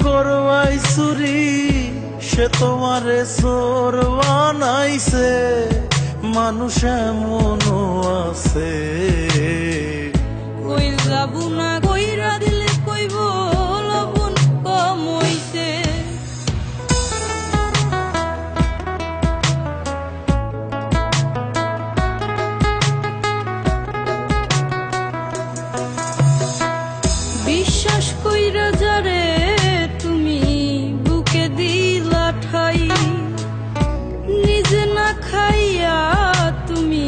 করবাই চুরি সে তোমারে চোর বানাইছে মানুষ এমনও আছে কই যাবো না কইরা দিলে কইব লবণ কম হইছে বিশ্বাস কইরা যারে তুমি বুকে দিলা ঠাই নিজে না খাইয়া তুমি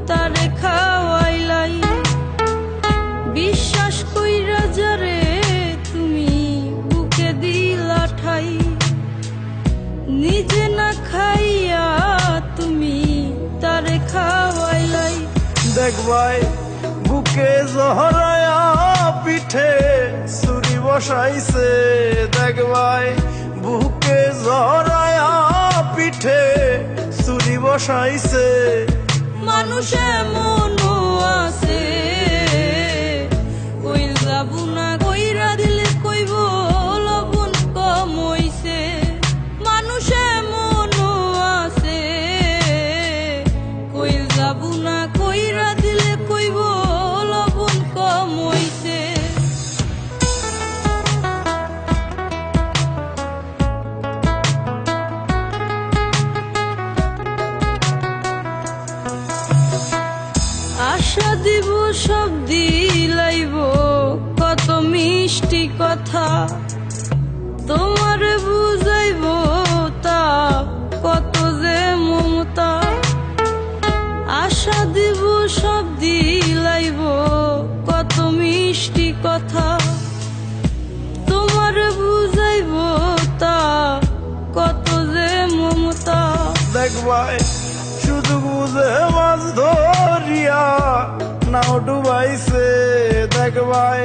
তারে খাওয়াইলাই বিশ্বাস কইরা যারে তুমি বুকে দিলা ঠাই নিজে না খাইয়া তুমি তারে খাওয়াইলাই দেখবাই বুকে জহরায়া পিঠে ছুরি বসাইছে দেখবাই বুকে জহরায়া পিঠে ছুরি বসাইছে মানুষ এমনও আছে কই যাবো না কইরা দিলে কইব লবণ কম হইছে মানুষ এমনও আছে কই যাবো না কইরা দিলে কইব লবণ কম হইছে আশা দিব সব দিলাইব কত মিষ্টি কথা তোমার বুঝাইব তা কত যে মমতা আশা দিব সব দিলাইব কত মিষ্টি কথা তোমার বুঝাইব তা কত যে মমতা দেখবাই শুধু বুঝে মাছ ধরিয়া নাও ডুবাইছে দেখবাই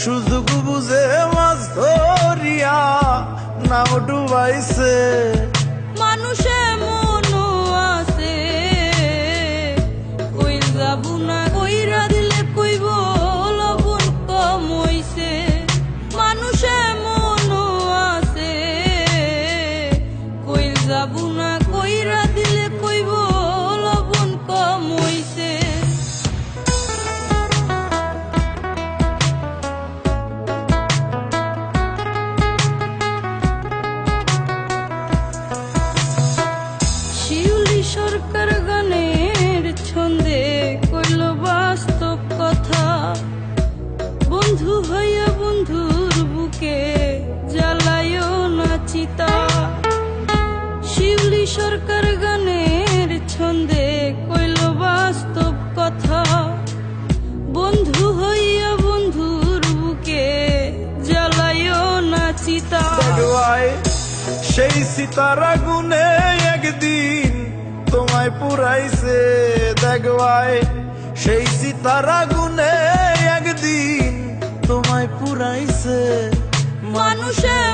সুযোগ বুঝে মাছ ধরিয়া নাও ডুবাইছে মানুষ এমনও আছে কই যাবো না কইরা দিলে কইব লবণ কম হইছে মানুষ এমনও আছে কই যাবো না কইরা দিলে কইব লবণ কম হইছে শিউলি সরকার গানের ছন্দে কইল বাস্তব কথা বন্ধু হইয়া বন্ধুর বুকে জ্বালায়ও না চিতা শিউলি সরকার গানের ছন্দে কইল বাস্তব কথা বন্ধু হইয়া বন্ধুর বুকে জ্বালায়ও না চিতা দেখবাই সেই সীতার আগুনে একদিন তোমায় পুরাইছে দেখবাই সেই সীতার আগুনে একদিন তোমায় পুরাইছে মানুষের